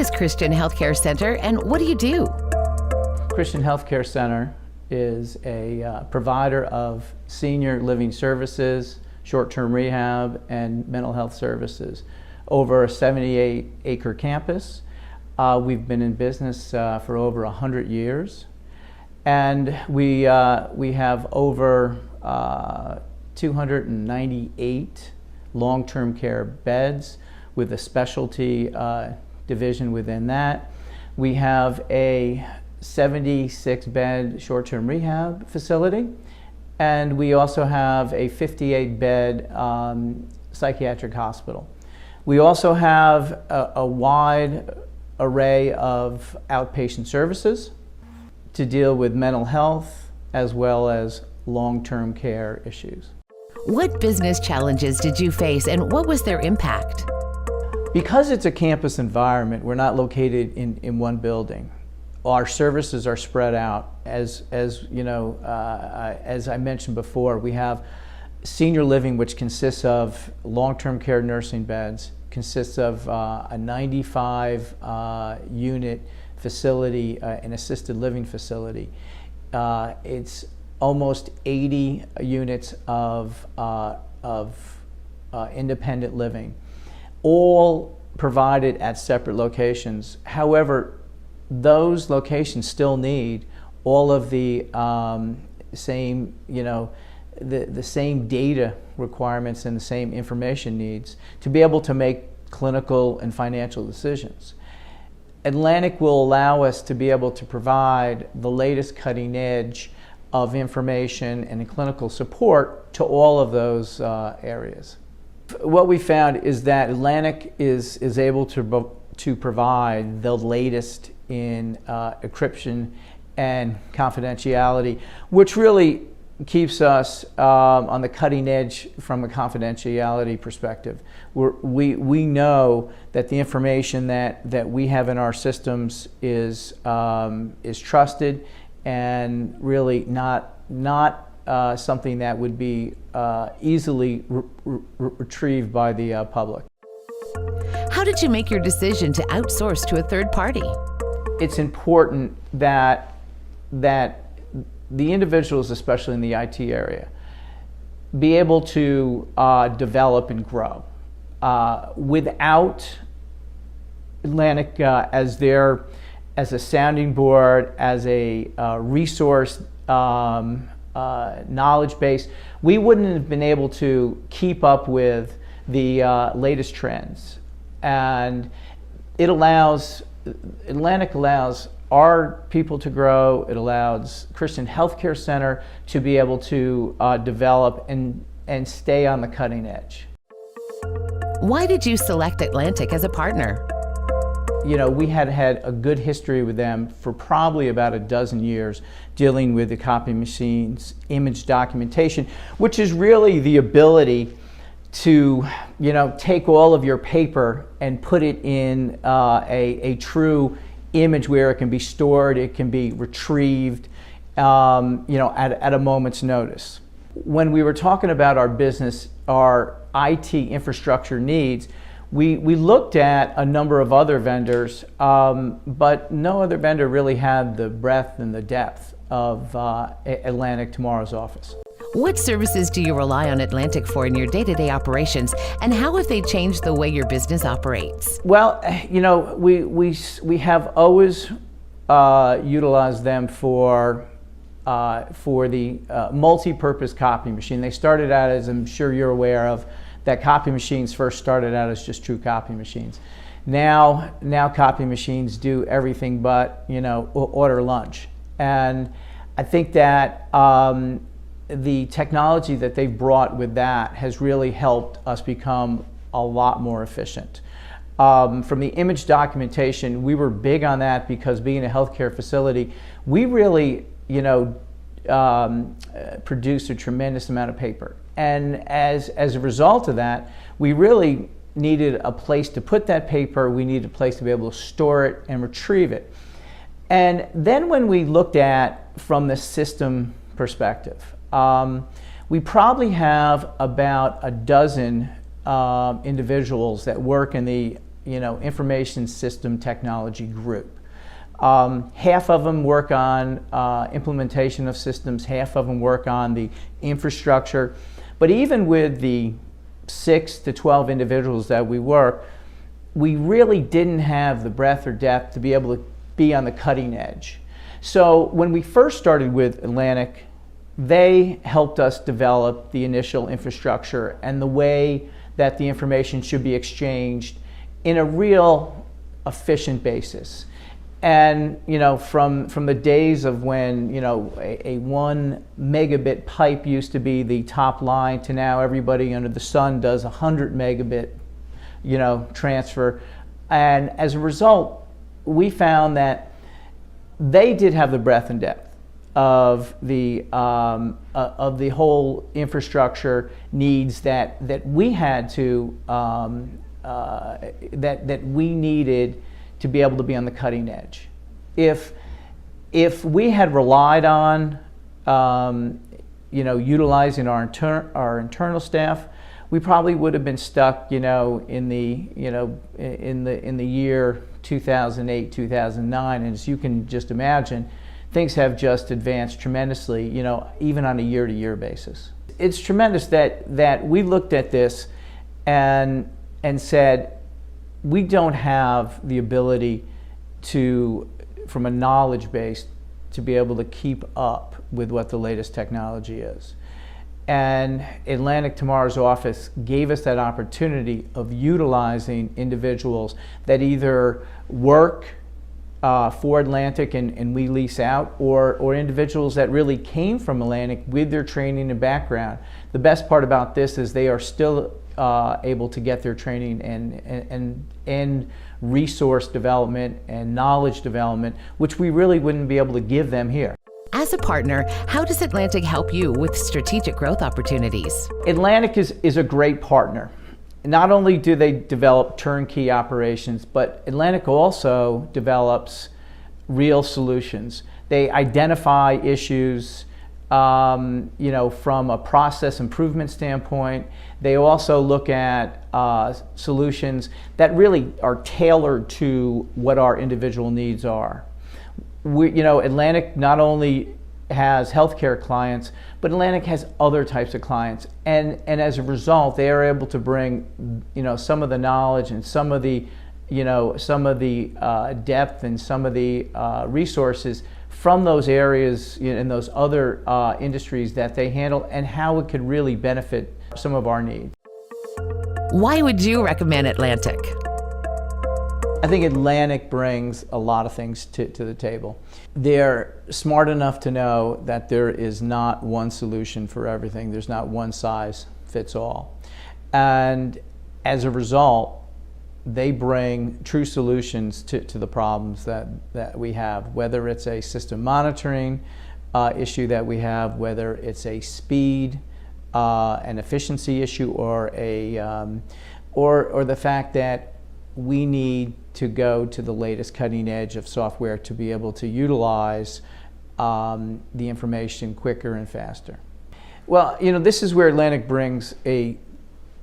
is Christian Healthcare Center and what do you do? Christian Healthcare Center is a provider of senior living services, short-term rehab, and mental health services over a 78-acre campus. We've been in business for over 100 years, and we have over 298 long-term care beds with a specialty division within that. We have a 76-bed short-term rehab facility, and we also have a 58-bed psychiatric hospital. We also have a wide array of outpatient services to deal with mental health as well as long-term care issues. What business challenges did you face and what was their impact? Because it's a campus environment, we're not located in one building. Our services are spread out. As you know, as I mentioned before, we have senior living, which consists of long-term care nursing beds, consists of a 95 unit facility, an assisted living facility. It's almost 80 units of independent living, all provided at separate locations. However, those locations still need all of the same, the same data requirements and the same information needs to be able to make clinical and financial decisions. Atlantic will allow us to be able to provide the latest cutting edge of information and clinical support to all of those areas. What we found is that Atlantic is able to provide the latest in encryption and confidentiality, which really keeps us on the cutting edge from a confidentiality perspective. We know that the information that we have in our systems is trusted and really not something that would be easily retrieved by the public. How did you make your decision to outsource to a third party? It's important that the individuals, especially in the IT area, be able to develop and grow. Without Atlantic as a sounding board, as a resource knowledge base, we wouldn't have been able to keep up with the latest trends. And Atlantic allows our people to grow. It allows Christian Healthcare Center to be able to develop and stay on the cutting edge. Why did you select Atlantic as a partner? You know, we had a good history with them for probably about a dozen years, dealing with the copy machines, image documentation, which is really the ability to, take all of your paper and put it in a true image where it can be stored, it can be retrieved, at a moment's notice. When we were talking about our business, our IT infrastructure needs, we looked at a number of other vendors, but no other vendor really had the breadth and the depth of Atlantic Tomorrow's Office. What services do you rely on Atlantic for in your day-to-day operations, and how have they changed the way your business operates? Well, we have always utilized them for the multi-purpose copy machine. They started out, as I'm sure you're aware of, that copy machines first started out as just true copy machines. Now copy machines do everything but, order lunch. And I think that the technology that they've brought with that has really helped us become a lot more efficient. From the image documentation, we were big on that because being a healthcare facility, we really, produce a tremendous amount of paper. And as a result of that, we really needed a place to put that paper. We needed a place to be able to store it and retrieve it. And then when we looked at from the system perspective, we probably have about a dozen individuals that work in the information system technology group. Half of them work on implementation of systems, half of them work on the infrastructure. But even with the 6 to 12 individuals that we work, we really didn't have the breadth or depth to be able to be on the cutting edge. So when we first started with Atlantic, they helped us develop the initial infrastructure and the way that the information should be exchanged in a real efficient basis. And from the days of when a 1 megabit pipe used to be the top line to now everybody under the sun does 100 megabit transfer. And as a result, we found that they did have the breadth and depth of the whole infrastructure needs that we had to that we needed to be able to be on the cutting edge. If we had relied on utilizing our internal staff, we probably would have been stuck in the year 2008, 2009, and as you can just imagine, things have just advanced tremendously, even on a year-to-year basis. It's tremendous that we looked at this and said, we don't have the ability to, from a knowledge base, to be able to keep up with what the latest technology is. And Atlantic Tomorrow's office gave us that opportunity of utilizing individuals that either work for Atlantic and we lease out, or individuals that really came from Atlantic with their training and background. The best part about this is they are still able to get their training and resource development and knowledge development, which we really wouldn't be able to give them here. As a partner, how does Atlantic help you with strategic growth opportunities? Atlantic is a great partner. Not only do they develop turnkey operations, but Atlantic also develops real solutions. They identify issues from a process improvement standpoint. They also look at solutions that really are tailored to what our individual needs are. Atlantic not only has healthcare clients, but Atlantic has other types of clients, and as a result, they are able to bring some of the knowledge and some of the depth and some of the resources from those areas and those other industries that they handle, and how it could really benefit some of our needs. Why would you recommend Atlantic? I think Atlantic brings a lot of things to the table. They're smart enough to know that there is not one solution for everything. There's not one size fits all. And as a result, they bring true solutions to the problems that we have, whether it's a system monitoring issue that we have, whether it's a speed and efficiency issue, or the fact that we need to go to the latest cutting edge of software to be able to utilize the information quicker and faster. Well, this is where Atlantic brings a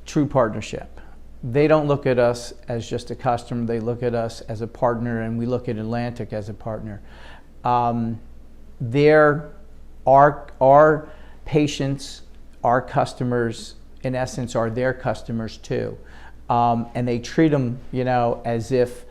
true partnership. They don't look at us as just a customer, they look at us as a partner, and we look at Atlantic as a partner. Our patients, our customers, in essence, are their customers too. And they treat them, as if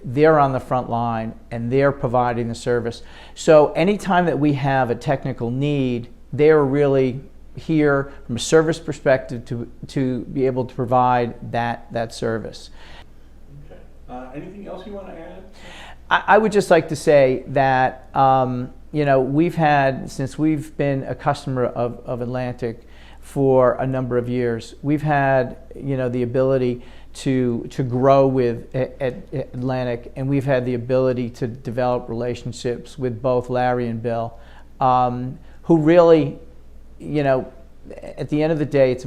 they're on the front line and they're providing the service. So anytime that we have a technical need, they're really here from a service perspective to be able to provide that service. Okay. Anything else you want to add? I would just like to say that we've had, since we've been a customer of Atlantic for a number of years, we've had the ability to grow with Atlantic, and we've had the ability to develop relationships with both Larry and Bill, who really, at the end of the day, it's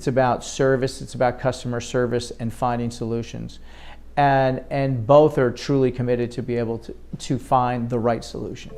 about service, it's about customer service and finding solutions, and both are truly committed to be able to find the right solution.